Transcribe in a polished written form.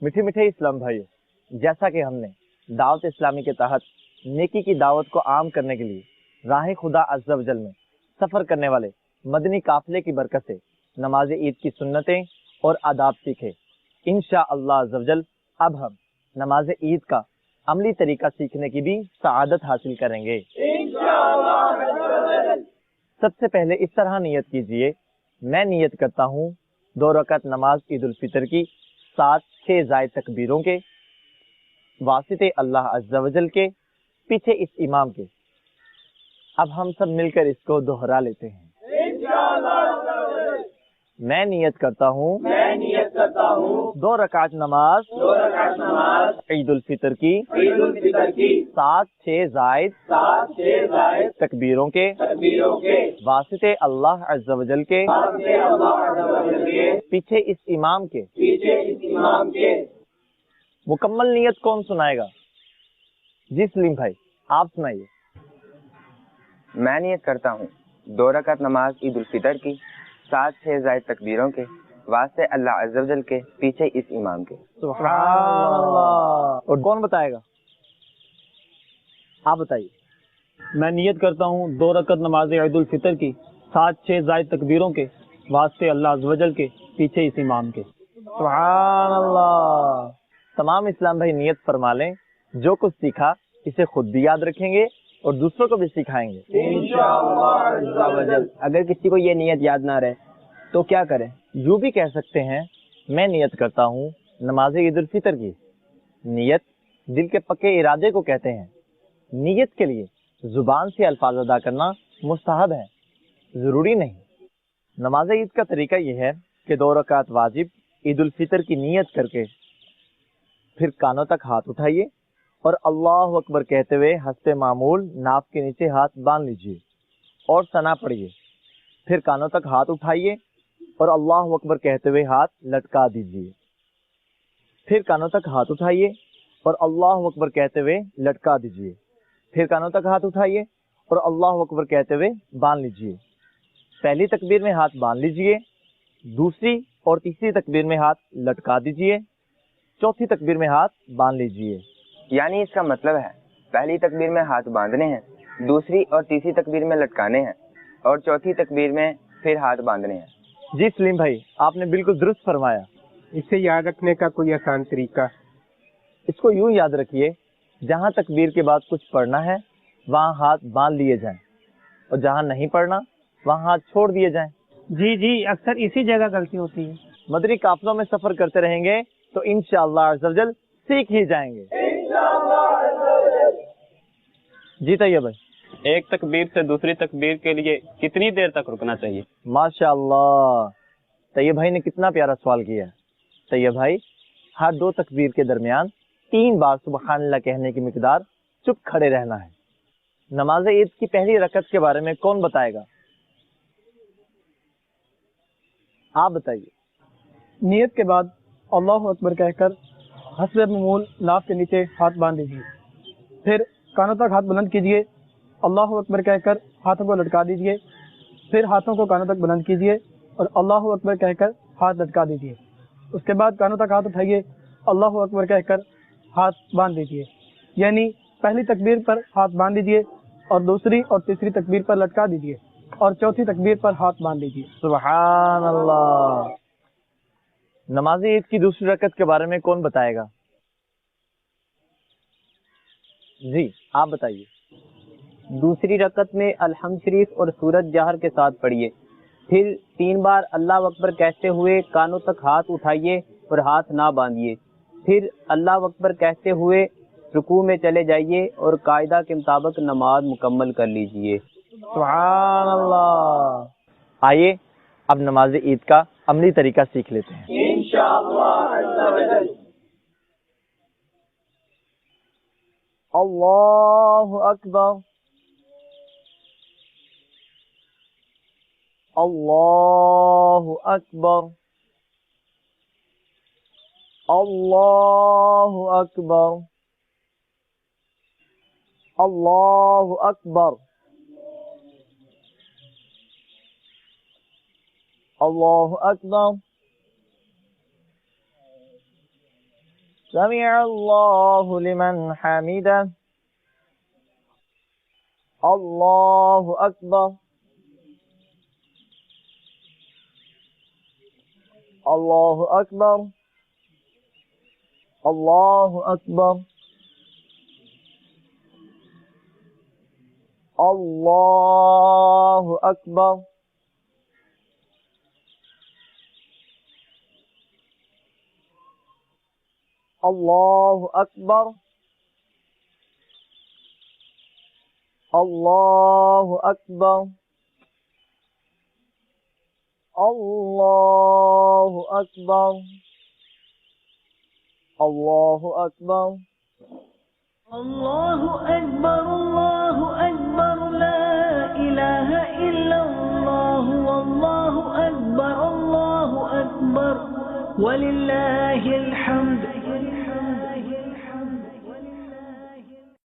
मीठे मीठे इस्लाम भाइयों, जैसा कि हमने दावत इस्लामी के तहत नेकी की दावत को आम करने के लिए राह खुदा अज़्ज़ा वजल में सफर करने वाले मदनी काफिले की बरकत से नमाज ईद की सुन्नतें और आदाब सीखे, इंशाअल्लाह अज़्ज़ा वजल अब हम नमाज ईद का अमली तरीका सीखने की भी सआदत हासिल करेंगे। सबसे पहले इस तरह नियत कीजिए, मैं नियत करता हूँ 2 रकात नमाज ईद उल फितर की 7-6 जायद तकबीरों के वास्ते अल्लाह अज़्ज़ा वजल के पीछे इस इमाम के। अब हम सब मिलकर इसको दोहरा लेते हैं। मैं नियत करता हूँ 2 रकात नमाज ईद उल फितर की 7-6 जायद तकबीरों के वास्ते अल्लाह अज़्ज़ा वजल के पीछे इस इमाम के। मुकम्मल नियत कौन सुनाएगा? जी सलीम भाई, आप सुनाइए। मैं नियत करता हूँ 2 रकात नमाज ईद उल फितर की 7-6 जायद तकबीरों के वास्ते अल्लाह अज़्ज़ा वजल के पीछे इस इमाम के। सुभान अल्लाह। और कौन बताएगा? आप बताइए। मैं नियत करता हूँ 2 रकात नमाज ईद उल फितर की 7-6 जायद तकबीरों के वास्ते अल्लाह अज़्ज़ा वजल के पीछे इस इमाम के। सुभान अल्लाह। तमाम इस्लाम भाई नियत फरमा लें, जो कुछ सीखा इसे खुद भी याद रखेंगे और दूसरों को भी सिखाएंगे इंशाअल्लाह अज़्ज़ा वजल। अगर किसी को ये नियत याद ना रहे तो क्या करें? यूं भी कह सकते हैं, मैं नियत करता हूँ नमाज ईद उल फितर की। नियत दिल के पक्के इरादे को कहते हैं। नियत के लिए जुबान से अल्फाज अदा करना मुस्तहब है, जरूरी नहीं। नमाज ईद का तरीका यह है कि 2 रकात वाजिब ईद उल फितर की नियत करके फिर कानों तक हाथ उठाइए और अल्लाह अकबर कहते हुए हस्ते मामूल नाफ के नीचे हाथ बांध लीजिए और सना पढ़िए। फिर कानों तक हाथ उठाइए और अल्लाह अकबर कहते हुए हाथ लटका दीजिए। फिर कानों तक हाथ उठाइए और अल्लाह अकबर कहते हुए लटका दीजिए। फिर कानों तक हाथ उठाइए और अल्लाह अकबर कहते हुए बांध लीजिए। पहली तकबीर में हाथ बांध लीजिए, दूसरी और तीसरी तकबीर में हाथ लटका दीजिए, चौथी तकबीर में हाथ बांध लीजिए। यानी इसका मतलब है पहली तकबीर में हाथ बांधने हैं, दूसरी और तीसरी तकबीर में लटकाने हैं और चौथी तकबीर में फिर हाथ बांधने हैं। जी सलीम भाई, आपने बिल्कुल दुरुस्त फरमाया। इसे याद रखने का कोई आसान तरीका? इसको यूं याद रखिए, जहां तकबीर के बाद कुछ पढ़ना है वहां हाथ बांध लिए जाएं और जहां नहीं पढ़ना वहां हाथ छोड़ दिए जाएं। जी, अक्सर इसी जगह गलती होती है। मदनी काफिलों में सफर करते रहेंगे तो इंशाअल्लाह अज़्ज़ा वजल सीख ही जाएंगे। जी तैयब भाई, एक तकबीर से दूसरी तकबीर के लिए कितनी देर तक रुकना चाहिए? माशाअल्लाह, तैयब भाई ने कितना प्यारा सवाल किया। तैयब भाई, हर 2 तकबीर के दरमियान 3 बार सुबहानल्लाह कहने की मिकदार चुप खड़े रहना है। नमाज ईद की पहली रकत के बारे में कौन बताएगा? आप बताइए। नियत के बाद अल्लाह अकबर कहकर हस्बे मामूल नाफ के नीचे हाथ बांध दीजिए। फिर कानों तक हाथ बुलंद कीजिए, अल्लाह अकबर कहकर हाथों को लटका दीजिए। फिर हाथों को कानों तक बुलंद कीजिए और अल्लाह अकबर कहकर हाथ लटका दीजिए। उसके बाद कानों तक हाथ उठाइए, अल्लाह अकबर कहकर हाथ बांध दीजिए। यानी पहली तकबीर पर हाथ बांध दीजिए और दूसरी और तीसरी तकबीर पर लटका दीजिए और चौथी तकबीर पर हाथ बांध दीजिए। सुभान अल्लाह। नमाज ईद की दूसरी रकत के बारे में कौन बताएगा? जी आप बताइए। दूसरी रकत में अलहम्द शरीफ और सूरत जहर के साथ पढ़िए। फिर 3 बार अल्लाह अकबर कहते हुए कानों तक हाथ उठाइए और हाथ ना बांधिए। फिर अल्लाह अकबर कहते हुए रुकू में चले जाइए और कायदा के मुताबिक नमाज मुकम्मल कर लीजिए। सुभान अल्लाह। आइए अब नमाज ईद का अमली तरीका सीख लेते हैं इंशाअल्लाह। अल्लाहु अकबर, अल्लाहु अकबर, अल्लाहु अकबर, अल्लाहु अकबर, अल्लाहु अकबर, سمع الله لمن حمده الله أكبر الله أكبر الله أكبر الله أكبر الله أكبر الله أكبر الله أكبر الله أكبر الله أكبر الله أكبر لا إله إلا الله والله أكبر الله أكبر ولله الحمد